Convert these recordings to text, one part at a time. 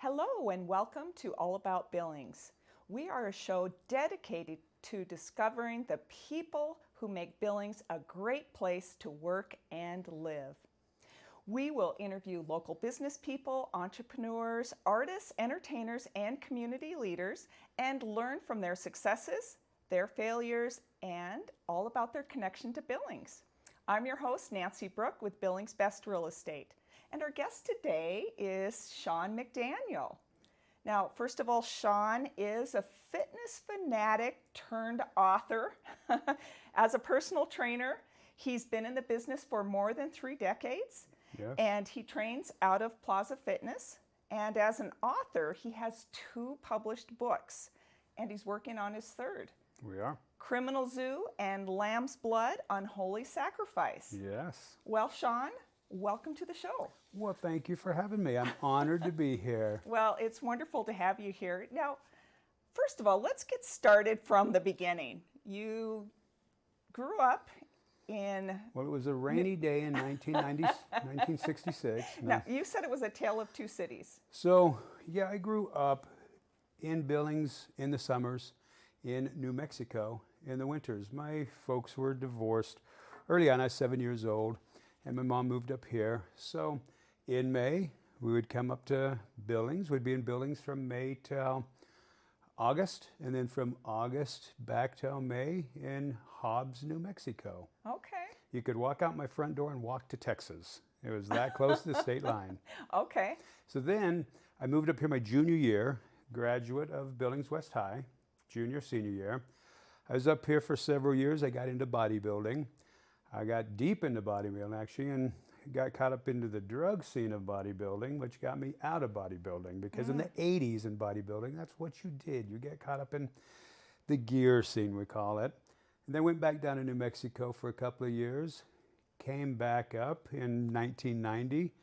Hello and welcome to All About Billings. We are a show dedicated to discovering the people who make Billings a great place to work and live. We will interview local business people, entrepreneurs, artists, entertainers, and community leaders and learn from their successes, their failures, and all about their connection to Billings. I'm your host, Nancy Brook with Billings Best Real Estate. And our guest today is Sean McDaniel. Now, first of all, Sean is a fitness fanatic turned author. As a personal trainer, he's been in the business for more than 3 decades. Yes. And he trains out of Plaza Fitness. And as an author, he has 2 published books, and he's working on his 3rd. We are. Criminal Zoo and Lamb's Blood, Unholy Sacrifice. Yes. Well, Sean, welcome to the show. Well, thank you for having me. I'm honored to be here. Well, it's wonderful to have you here. Now, first of all, let's get started from the beginning. You grew up in... Well, it was a rainy day in 1966. Now, you said it was a tale of 2 cities. So, yeah, I grew up in Billings in the summers, in New Mexico in the winters. My folks were divorced early on. I was 7 years old, and my mom moved up here. So in May, we would come up to Billings. We'd be in Billings from May till August, and then from August back till May in Hobbs, New Mexico. Okay. You could walk out my front door and walk to Texas. It was that close to the state line. Okay. So then I moved up here my junior year, graduate of Billings West High, junior, senior year. I was up here for several years. I got into bodybuilding. I got deep into bodybuilding, actually, and got caught up into the drug scene of bodybuilding, which got me out of bodybuilding. Because in the 80s in bodybuilding, that's what you did. You get caught up in the gear scene, we call it. And then went back down to New Mexico for a couple of years. Came back up in 1990,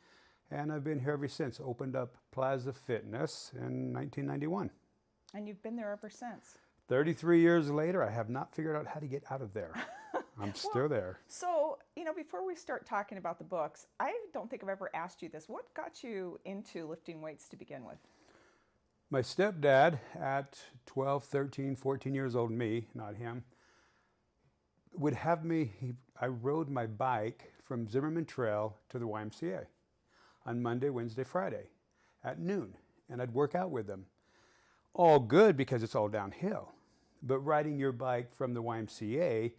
and I've been here ever since. Opened up Plaza Fitness in 1991. And you've been there ever since. 33 years later, I have not figured out how to get out of there. I'm still there. So, before we start talking about the books, I don't think I've ever asked you this. What got you into lifting weights to begin with? My stepdad at 12, 13, 14 years old, me, not him, would have me, I rode my bike from Zimmerman Trail to the YMCA on Monday, Wednesday, Friday at noon, and I'd work out with them. All good because it's all downhill. But riding your bike from the YMCA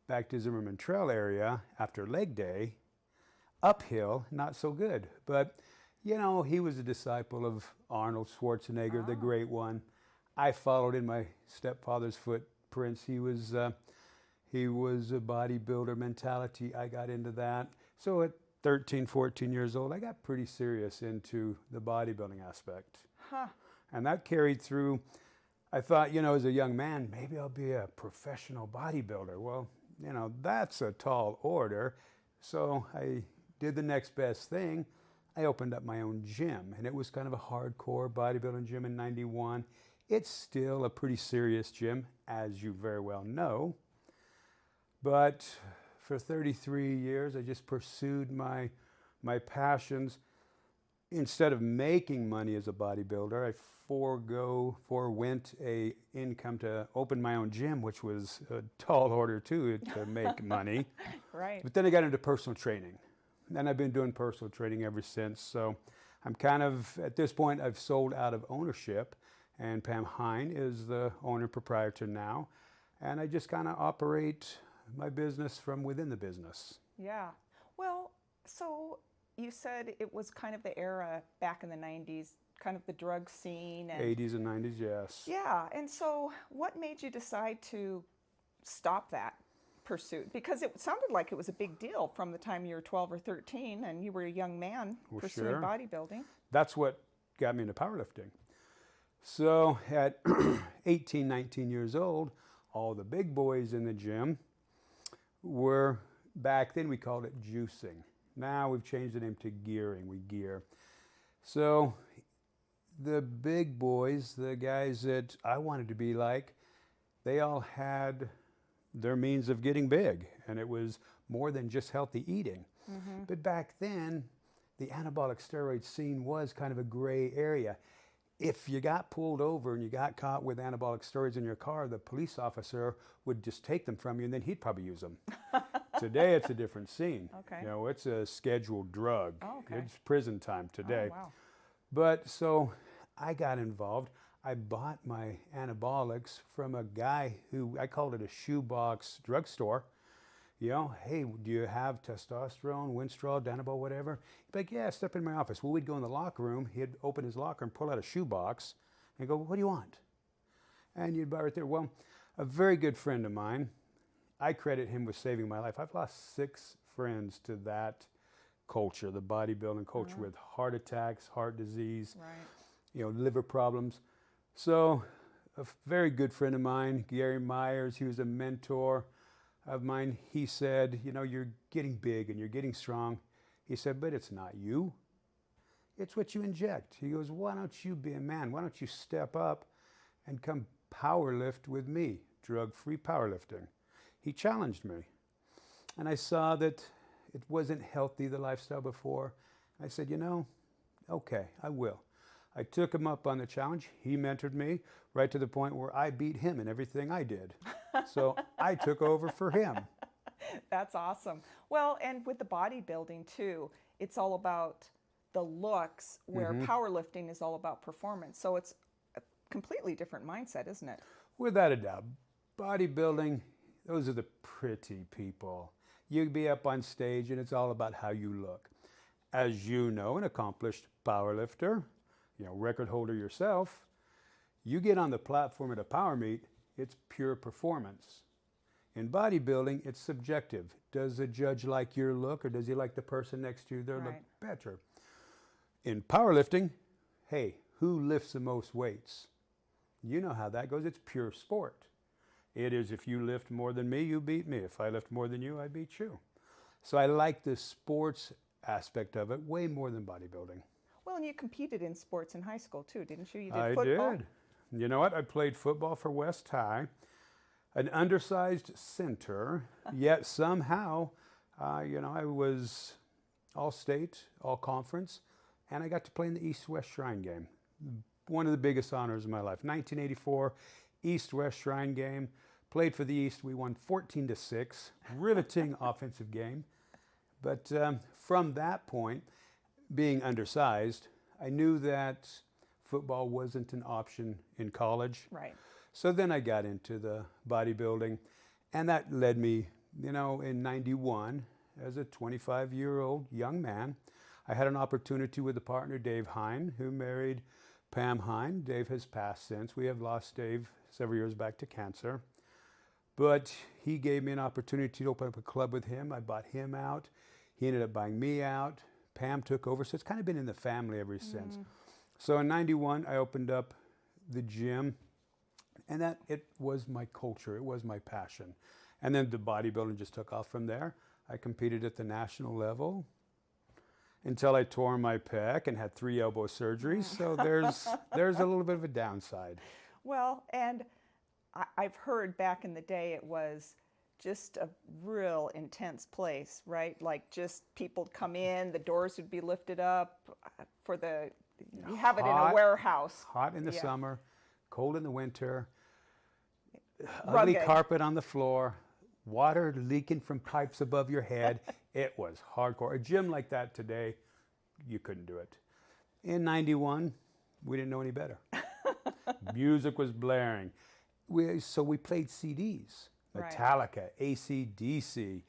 back to Zimmerman Trail area after leg day, uphill, not so good. But, he was a disciple of Arnold Schwarzenegger, the great one. I followed in my stepfather's footprints. He was a bodybuilder mentality. I got into that. So at 13, 14 years old, I got pretty serious into the bodybuilding aspect. Huh. And that carried through. I thought, as a young man, maybe I'll be a professional bodybuilder. Well, that's a tall order. So I did the next best thing. I opened up my own gym, and it was kind of a hardcore bodybuilding gym in 91. It's still a pretty serious gym, as you very well know. But for 33 years, I just pursued my passions. Instead of making money as a bodybuilder, I forewent a income to open my own gym, which was a tall order too to make money. Right. But then I got into personal training, and I've been doing personal training ever since. So I'm kind of, at this point, I've sold out of ownership, and Pam Hine is the owner proprietor now, and I just kind of operate my business from within the business. Yeah. Well, so you said it was kind of the era back in the 90s, kind of the drug scene. And 80s and 90s, yes. Yeah. And so what made you decide to stop that pursuit? Because it sounded like it was a big deal from the time you were 12 or 13 and you were a young man pursuing bodybuilding. That's what got me into powerlifting. So at 18, 19 years old, all the big boys in the gym were, back then we called it juicing. Now we've changed the name to gearing. We gear. So the big boys, the guys that I wanted to be like, they all had their means of getting big, and it was more than just healthy eating. Mm-hmm. But back then, the anabolic steroid scene was kind of a gray area. if you got pulled over and you got caught with anabolic steroids in your car, the police officer would just take them from you and then he'd probably use them. Today, it's a different scene. Okay. You know, it's a scheduled drug. Oh, okay. It's prison time today. Oh, wow. But so I got involved. I bought my anabolics from a guy who, I called it a shoebox drugstore. You know, hey, do you have testosterone, Winstrol, Danabol, whatever? He'd be like, yeah, step in my office. Well, we'd go in the locker room. He'd open his locker and pull out a shoebox and go, what do you want? And you'd buy right there. Well, a very good friend of mine, I credit him with saving my life. I've lost 6 friends to that culture, the bodybuilding culture, with heart attacks, heart disease, Right. you know, liver problems. So a very good friend of mine, Gary Myers, he was a mentor of mine. He said, you know, you're getting big and you're getting strong. He said, but it's not you. It's what you inject. He goes, why don't you be a man? Why don't you step up and come power lift with me, drug-free powerlifting? He challenged me. And I saw that it wasn't healthy, the lifestyle before. I said, you know, okay, I will. I took him up on the challenge. He mentored me right to the point where I beat him in everything I did. So I took over for him. That's awesome. Well, and with the bodybuilding too, it's all about the looks, where powerlifting is all about performance. So it's a completely different mindset, isn't it? Without a doubt. Bodybuilding, those are the pretty people. You be up on stage and it's all about how you look. As you know, an accomplished powerlifter, you know, record holder yourself, you get on the platform at a power meet, it's pure performance. In bodybuilding, it's subjective. Does the judge like your look, or does he like the person next to you that look better? In powerlifting, hey, who lifts the most weights? You know how that goes. It's pure sport. It is, if you lift more than me, you beat me. If I lift more than you, I beat you. So I like the sports aspect of it way more than bodybuilding. Well, and you competed in sports in high school too, didn't you? You I did football. did. You know what? I played football for West High, an undersized center, yet somehow, you know, I was all state, all conference, and I got to play in the East-West Shrine game. One of the biggest honors of my life. 1984, East-West Shrine game. Played for the East. We won 14-6. Riveting offensive game. But from that point, being undersized, I knew that football wasn't an option in college. Right. So then I got into the bodybuilding, and that led me, you know, in 91, as a 25-year-old young man, I had an opportunity with a partner, Dave Hine, who married Pam Hine. Dave has passed since. We have lost Dave several years back to cancer. But he gave me an opportunity to open up a club with him. I bought him out. He ended up buying me out. Pam took over, so it's kind of been in the family ever since. So in 91, I opened up the gym, and that it was my culture. It was my passion. And then the bodybuilding just took off from there. I competed at the national level until I tore my pec and had 3 elbow surgeries. So there's a little bit of a downside. Well, and I've heard back in the day it was just a real intense place, right? Like just people would come in, the doors would be lifted up for the, you have it in a warehouse. Hot in the summer, cold in the winter, Rugged. ugly carpet on the floor, water leaking from pipes above your head. It was hardcore. A gym like that today, you couldn't do it. In 91, we didn't know any better. Music was blaring. So we played CDs. Metallica, AC/DC.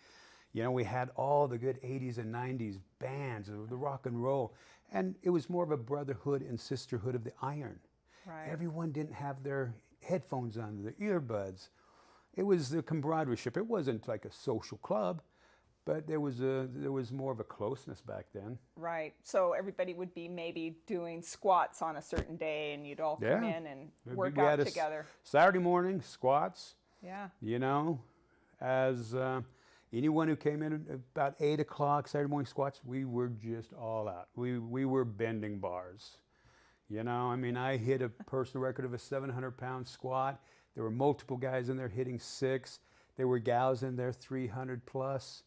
You know, we had all the good 80s and 90s bands of the rock and roll. And it was more of a brotherhood and sisterhood of the iron. Right. Everyone didn't have their headphones on, their earbuds. It was the camaraderie. It wasn't like a social club, but there was more of a closeness back then. Right. So everybody would be maybe doing squats on a certain day, and you'd all come in and work out together. Saturday morning, squats. Yeah. You know, as anyone who came in about 8 o'clock, Saturday morning squats, we were just all out. We were bending bars. You know, I mean, I hit a personal record of a 700-pound squat. There were multiple guys in there hitting 6. There were gals in there 300 plus.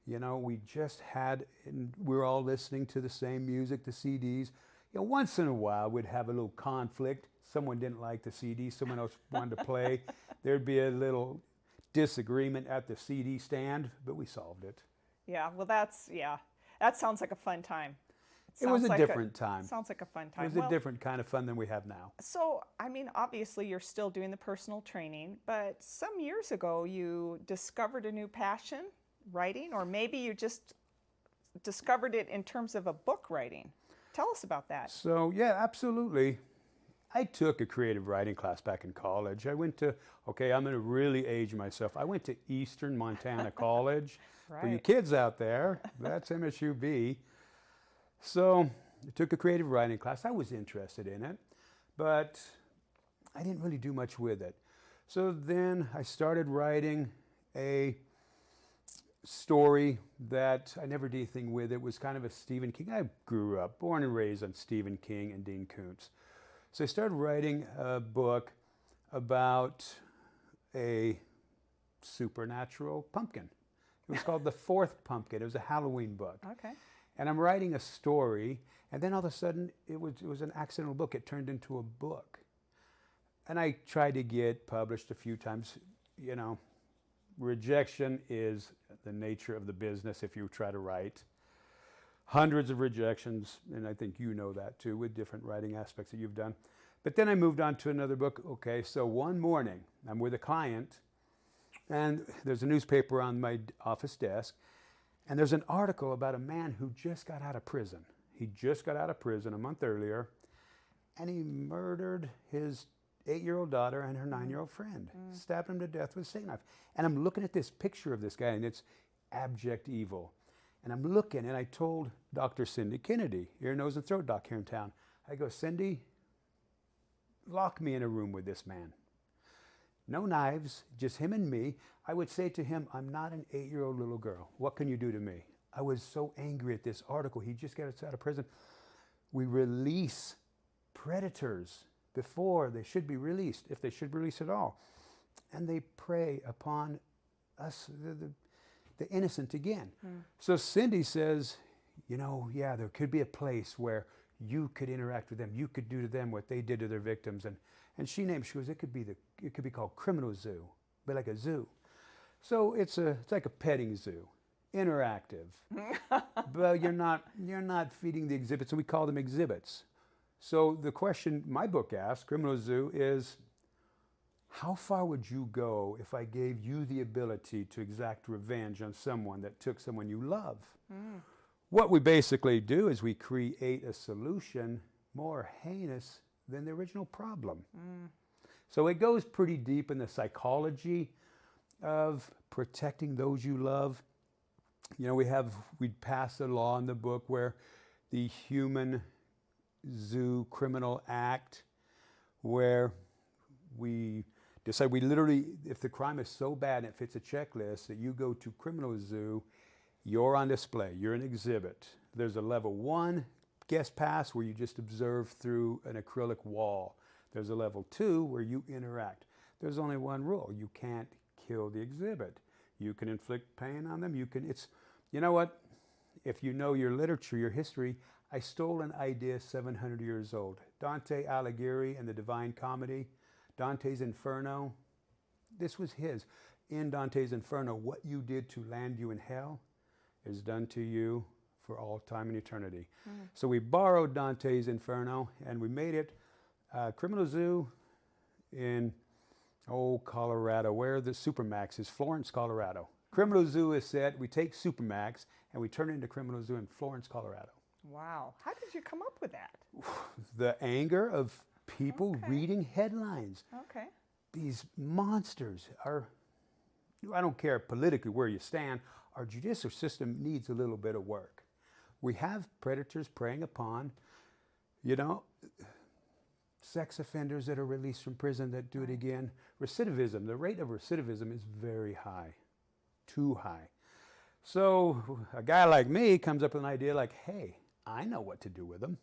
You know, we just had, and we were all listening to the same music, the CDs. once in a while we'd have a little conflict. Someone didn't like the CD, someone else wanted to play. There'd be a little disagreement at the CD stand, but we solved it. Yeah, well, that sounds like a fun time. It was a different time. Sounds like a fun time. It was a different kind of fun than we have now. So, I mean, obviously you're still doing the personal training, but some years ago you discovered a new passion, writing, or maybe you just discovered it in terms of a book writing. Tell us about that. So, yeah, absolutely. I took a creative writing class back in college. I went to, okay, I'm going to really age myself. I went to Eastern Montana College. For you kids out there, that's MSUB. So I took a creative writing class. I was interested in it, but I didn't really do much with it. So then I started writing a story that I never did anything with. It was kind of a Stephen King. I grew up, born and raised on Stephen King and Dean Koontz. So I started writing a book about a supernatural pumpkin. It was called The Fourth Pumpkin. It was a Halloween book. Okay. And I'm writing a story, and then all of a sudden it was an accidental book. It turned into a book. And I tried to get published a few times. You know, rejection is the nature of the business if you try to write. Hundreds of rejections, and I think you know that too, with different writing aspects that you've done. But then I moved on to another book. Okay, so one morning, I'm with a client, and there's a newspaper on my office desk, and there's an article about a man who just got out of prison. He just got out of prison a month earlier, and he murdered his 8-year-old daughter and her 9-year-old friend, stabbed him to death with a steak knife. And I'm looking at this picture of this guy, and it's abject evil. And I'm looking, and I told Dr. Cindy Kennedy, ear, nose, and throat doc here in town, I go, Cindy, lock me in a room with this man. No knives, just him and me. I would say to him, I'm not an 8-year-old little girl. What can you do to me? I was so angry at this article. He just got out of prison. We release predators before they should be released, if they should release at all. And they prey upon us, the innocent again. So Cindy says, you know, yeah, there could be a place where you could interact with them. You could do to them what they did to their victims. And she goes, it could be called Criminal Zoo, be like a zoo. So it's like a petting zoo, interactive. But you're not feeding the exhibits, and we call them exhibits. So the question my book asks, Criminal Zoo, is how far would you go if I gave you the ability to exact revenge on someone that took someone you love? What we basically do is we create a solution more heinous than the original problem. So it goes pretty deep in the psychology of protecting those you love. You know, we'd pass a law in the book where the Human Zoo Criminal Act, where we decide if the crime is so bad and it fits a checklist that you go to Criminal Zoo, you're on display, you're an exhibit. There's a level 1 guest pass where you just observe through an acrylic wall. There's a level 2 where you interact. There's only one rule: you can't kill the exhibit. You can inflict pain on them. You know what? If you know your literature, your history, I stole an idea 700 years old. Dante Alighieri and the Divine Comedy, Dante's Inferno, this was his. In Dante's Inferno, what you did to land you in hell is done to you for all time and eternity. So we borrowed Dante's Inferno and we made it Criminal Zoo in Colorado, where the Supermax is, Florence, Colorado. Criminal Zoo is set, we take Supermax and we turn it into Criminal Zoo in Florence, Colorado. Wow. How did you come up with that? The anger of people reading headlines. Okay. These monsters are, I don't care politically where you stand, our judicial system needs a little bit of work. We have predators preying upon, sex offenders that are released from prison that do it again. Recidivism, the rate of recidivism is very high, too high. So a guy like me comes up with an idea like, hey, I know what to do with them.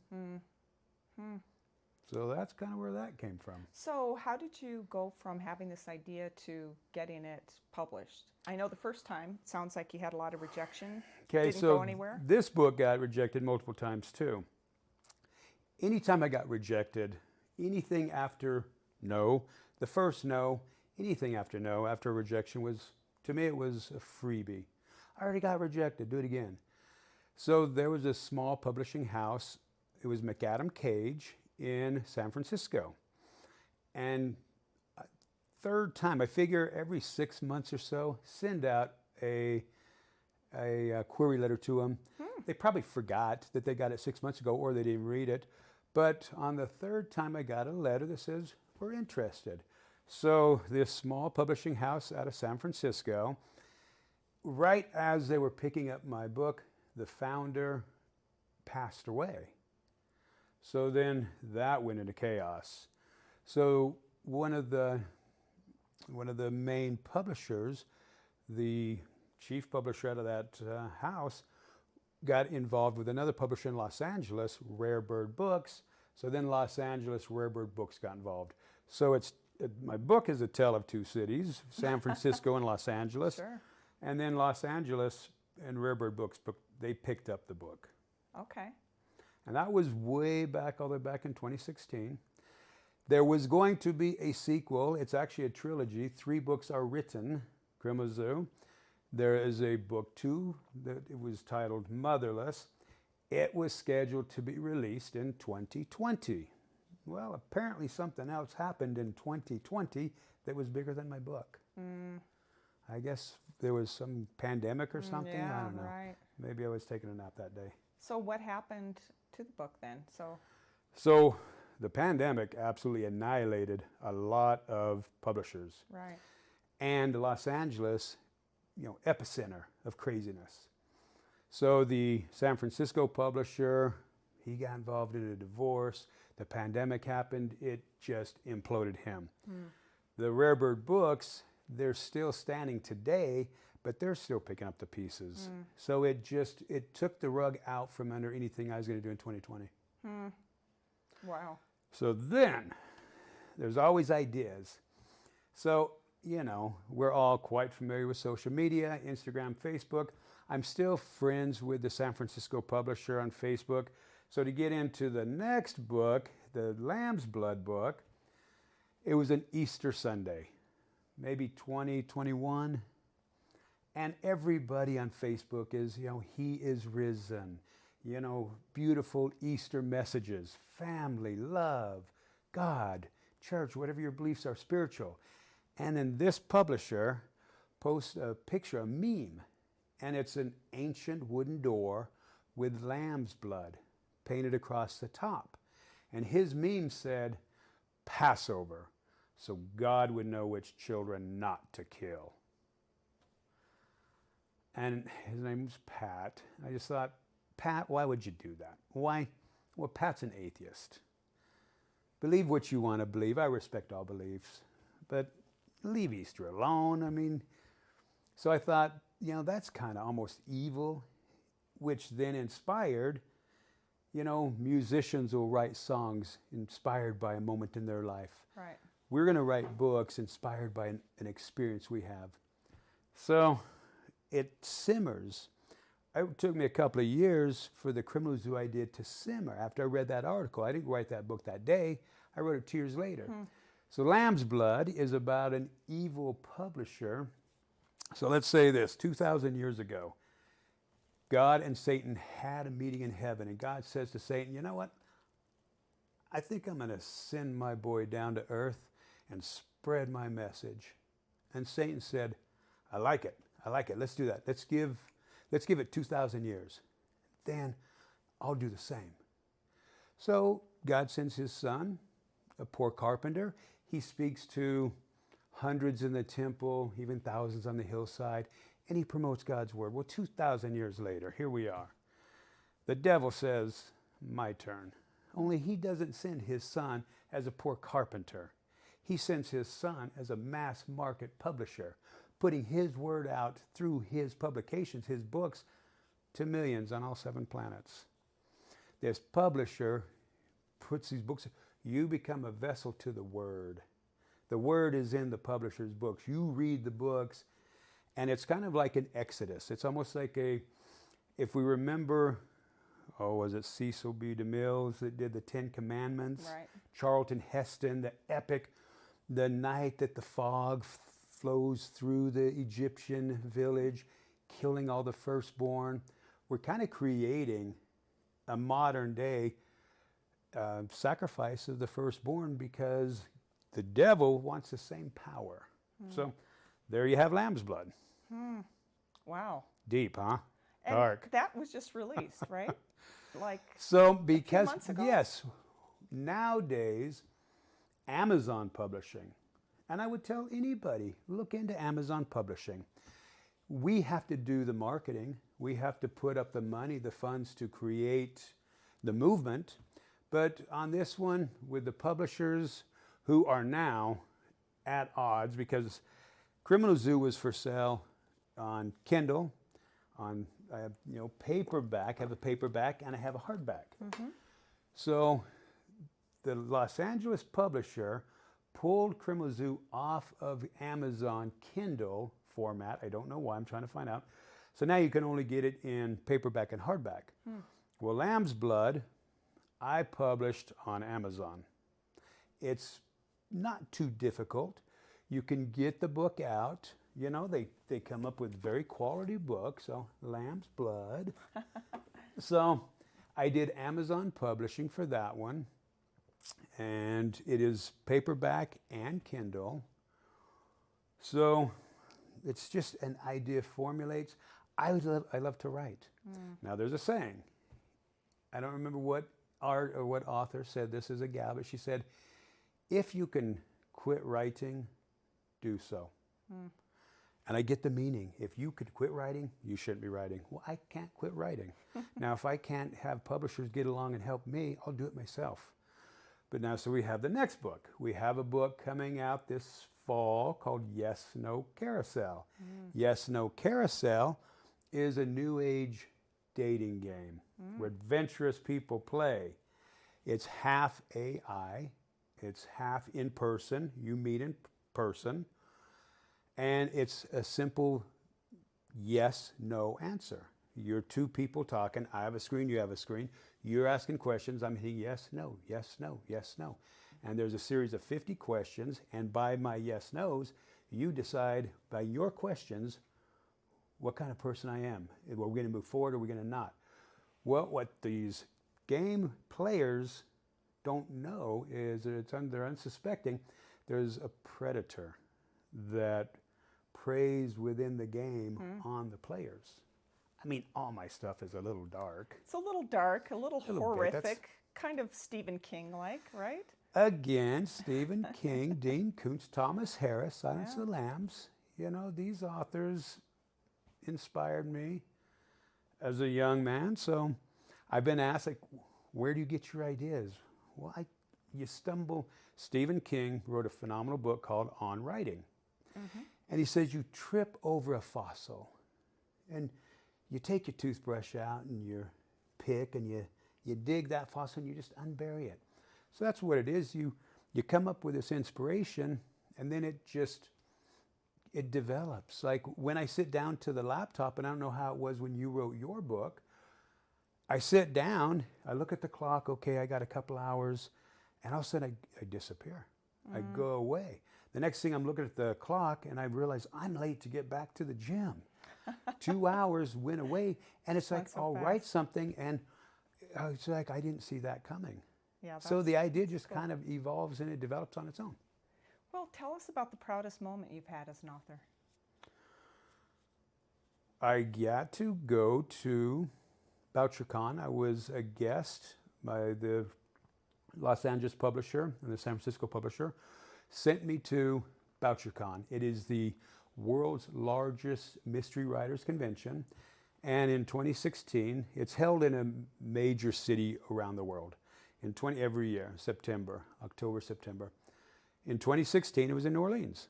So that's kind of where that came from. So how did you go from having this idea to getting it published? I know the first time, it sounds like you had a lot of rejection. Okay, Didn't go anywhere. This book got rejected multiple times too. anytime I got rejected, anything after no, the first no, anything after no, after rejection was, to me, it was a freebie. I already got rejected, do it again. So there was this small publishing house. It was Cage in San Francisco. And third time, I figure every 6 months or so, send out a query letter to them. They probably forgot that they got it 6 months ago or they didn't read it. But on the third time, I got a letter that says, we're interested. So this small publishing house out of San Francisco, right as they were picking up my book, the founder passed away. So then that went into chaos. So one of the main publishers, the chief publisher out of that house, got involved with another publisher in Los Angeles, Rare Bird Books. So then Los Angeles Rare Bird Books got involved. So my book is a tale of two cities, San Francisco and Los Angeles. Sure. And then Los Angeles and Rare Bird Books, they picked up the book. Okay. And that was way back, all the way back in 2016. There was going to be a sequel. It's actually a trilogy. 3 books are written, Criminal Zoo. There is a book 2 that it was titled Motherless. It was scheduled to be released in 2020. Well, apparently something else happened in 2020 that was bigger than my book. I guess there was some pandemic or something. Yeah, I don't know. right. Maybe I was taking a nap that day. So what happened to the book then? So the pandemic absolutely annihilated a lot of publishers. Right. And Los Angeles, epicenter of craziness. So the San Francisco publisher, he got involved in a divorce. The pandemic happened. It just imploded him. The Rare Bird Books, they're still standing today, but they're still picking up the pieces. So it took the rug out from under anything I was going to do in 2020. Wow. So then, there's always ideas. So, we're all quite familiar with social media, Instagram, Facebook. I'm still friends with the San Francisco publisher on Facebook. So to get into the next book, the Lamb's Blood book, it was an Easter Sunday, maybe 2021. And everybody on Facebook is, he is risen. Beautiful Easter messages, family, love, God, church, whatever your beliefs are, spiritual. And then this publisher posts a picture, a meme, and it's an ancient wooden door with lamb's blood painted across the top. And his meme said, Passover, so God would know which children not to kill. And his name was Pat. I just thought, Pat, why would you do that? Why? Well, Pat's an atheist. Believe what you want to believe. I respect all beliefs. But leave Easter alone. So I thought, that's kind of almost evil, which then inspired, musicians will write songs inspired by a moment in their life. Right. We're going to write books inspired by an experience we have. So it simmers. It took me a couple of years for the Criminal Zoo idea to simmer. After I read that article, I didn't write that book that day. I wrote it 2 years later. So Lamb's Blood is about an evil publisher. So let's say this, 2,000 years ago, God and Satan had a meeting in heaven, and God says to Satan, you know what? I think I'm going to send my boy down to earth and spread my message. And Satan said, I like it. Let's do that. Let's give it 2,000 years. Then I'll do the same. So God sends his son, a poor carpenter. He speaks to hundreds in the temple, even thousands on the hillside, and he promotes God's word. Well, 2,000 years later, here we are. The devil says, my turn. Only he doesn't send his son as a poor carpenter. He sends his son as a mass market publisher, putting his word out through his publications, his books, to millions on all 7 planets. This publisher puts these books, you become a vessel to the word. The word is in the publisher's books. You read the books, and it's kind of like an exodus. It's almost like if we remember was it Cecil B. DeMille that did the Ten Commandments? Right. Charlton Heston, the epic, the night that the fog flows through the Egyptian village, killing all the firstborn. We're kind of creating a modern day sacrifice of the firstborn because the devil wants the same power. So there you have lamb's blood. Wow. Deep, huh? And Dark. that was just released, right? Like So because, months ago? yes, nowadays, Amazon publishing, and I would tell anybody, look into Amazon publishing. We have to do the marketing. We have to put up the money, the funds to create the movement. But on this one, with the publishers who are now at odds, because Criminal Zoo was for sale on Kindle, on I have paperback. I have a paperback and I have a hardback. So the Los Angeles publisher pulled Criminal Zoo off of Amazon Kindle format. I don't know why. I'm trying to find out. So now you can only get it in paperback and hardback. Well, Lamb's Blood, I published on Amazon. It's not too difficult. You can get the book out. You know, they come up with very quality books. So Lamb's Blood. So I did Amazon publishing for that one. And it is paperback and Kindle. So it's just an idea formulates. I love to write. Now there's a saying. I don't remember what art or what author said this is a gal, but she said, if you can quit writing, do so. And I get the meaning. If you could quit writing, you shouldn't be writing. Well, I can't quit writing. Now, if I can't have publishers get along and help me, I'll do it myself. But now, so we have the next book. We have a book coming out this fall called Yes, No Carousel. Yes, No Carousel is a new age dating game where adventurous people play. It's half AI, it's half in person. You meet in person. And it's a simple yes, no answer. You're two people talking. I have a screen, you have a screen. You're asking questions. I'm hitting yes, no, yes, no, yes, no. And there's a series of 50 questions. And by my yes, no's, you decide by your questions what kind of person I am. Are we going to move forward or are we going to not? Well, what these game players don't know is that they're unsuspecting. There's a predator that preys within the game on the players. I mean, all my stuff is a little dark. it's a little dark, a little bit. horrific, kind of Stephen King-like, right? Again, Stephen King, Dean Koontz, Thomas Harris, Silence of the Lambs. You know, these authors inspired me as a young man. So I've been asked, like, where do you get your ideas? Well, you stumble. Stephen King wrote a phenomenal book called On Writing. And he says you trip over a fossil. And you take your toothbrush out and your pick and you dig that fossil and you just unbury it. So that's what it is. You come up with this inspiration and then it develops. Like when I sit down to the laptop, and I don't know how it was when you wrote your book, I sit down, I look at the clock, okay, I got a couple hours, and all of a sudden I disappear. I go away. The next thing I'm looking at the clock and I realize I'm late to get back to the gym. 2 hours went away, and it's like, so I'll fast. write something, and it's like I didn't see that coming. Yeah. So the idea just kind of evolves and it develops on its own. Well, tell us about the proudest moment you've had as an author. I got to go to BoucherCon. I was a guest by the Los Angeles publisher and the San Francisco publisher. Sent me to BoucherCon. It is the world's largest mystery writers convention. And in 2016, it's held in a major city around the world. Every year, October, September. In 2016, it was in New Orleans.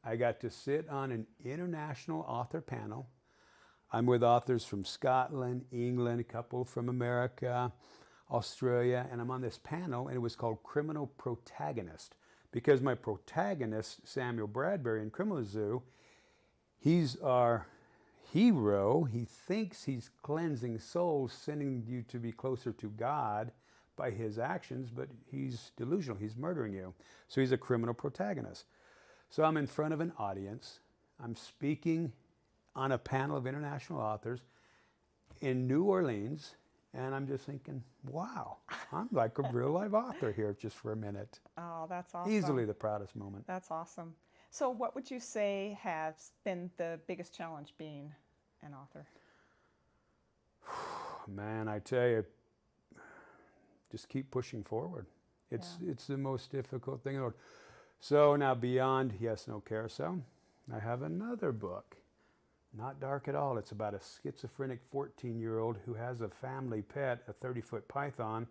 I got to sit on an international author panel. I'm with authors from Scotland, England, a couple from America, Australia, and I'm on this panel, and it was called Criminal Protagonist, because my protagonist, Samuel Bradbury in Criminal Zoo, he's hero. He thinks he's cleansing souls, sending you to be closer to God by his actions, but he's delusional. He's murdering you. So he's a criminal protagonist. So I'm in front of an audience. I'm speaking on a panel of international authors in New Orleans, and I'm just thinking, wow, I'm like a real live author here just for a minute. Oh, that's awesome. Easily the proudest moment. That's awesome. So what would you say has been the biggest challenge being an author? Man, I tell you, just keep pushing forward. It's the most difficult thing in the world. So now beyond Yes, No Carousel, I have another book. Not dark at all. It's about a schizophrenic 14-year-old who has a family pet, a 30-foot python,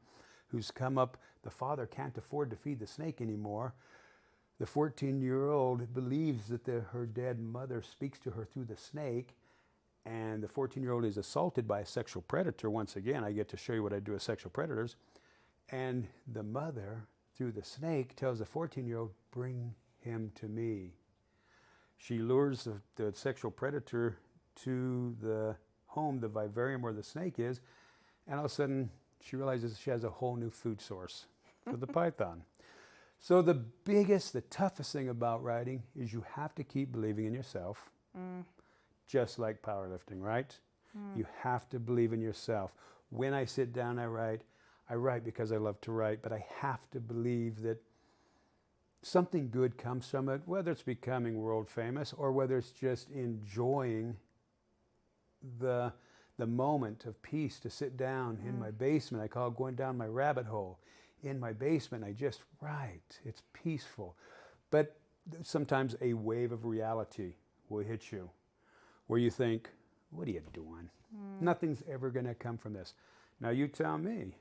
who's come up. The father can't afford to feed the snake anymore. The 14-year-old believes that her dead mother speaks to her through the snake, and the 14-year-old is assaulted by a sexual predator. Once again, I get to show you what I do with sexual predators. And the mother, through the snake, tells the 14-year-old, bring him to me. She lures the sexual predator to the home, the vivarium where the snake is, and all of a sudden she realizes she has a whole new food source for the python. So the toughest thing about writing is you have to keep believing in yourself, just like powerlifting, right? You have to believe in yourself. When I sit down, I write because I love to write, but I have to believe that something good comes from it, whether it's becoming world famous or whether it's just enjoying the moment of peace to sit down in my basement. I call it going down my rabbit hole. In my basement, I just write. It's peaceful. But sometimes a wave of reality will hit you where you think, what are you doing? Nothing's ever going to come from this. Now you tell me.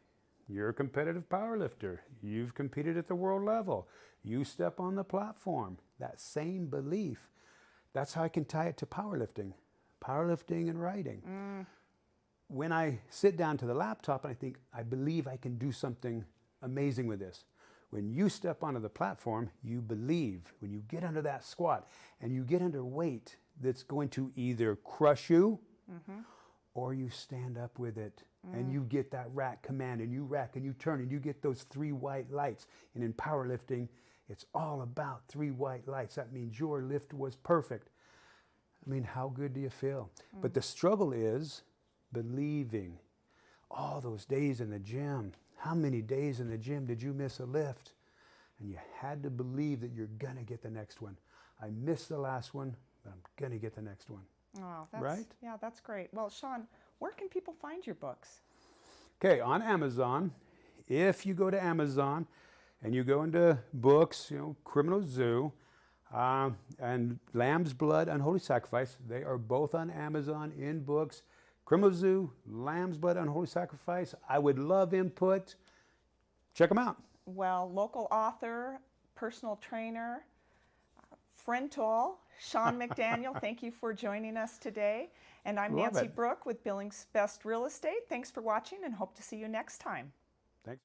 You're a competitive powerlifter. You've competed at the world level. You step on the platform. That same belief, that's how I can tie it to powerlifting and writing. When I sit down to the laptop and I think, I believe I can do something amazing with this. When you step onto the platform, you believe. When you get under that squat and you get under weight that's going to either crush you or you stand up with it. And you get that rack command, and you rack and you turn, and you get those 3 white lights. And in powerlifting, it's all about 3 white lights. That means your lift was perfect. I mean, how good do you feel? But the struggle is believing. All those days in the gym. How many days in the gym did you miss a lift? And you had to believe that you're going to get the next one. I missed the last one, but I'm going to get the next one. Oh, right? Yeah, that's great. Well, Sean, where can people find your books? Okay, on Amazon. If you go to Amazon and you go into books, Criminal Zoo and Lamb's Blood, Unholy Sacrifice, they are both on Amazon in books. Criminal Zoo, Lamb's Blood, Unholy Sacrifice. I would love input. Check them out. Well, local author, personal trainer, friend to all, Sean McDaniel, thank you for joining us today. And I'm Nancy Brooke with Billings Best Real Estate. Thanks for watching and hope to see you next time. Thanks.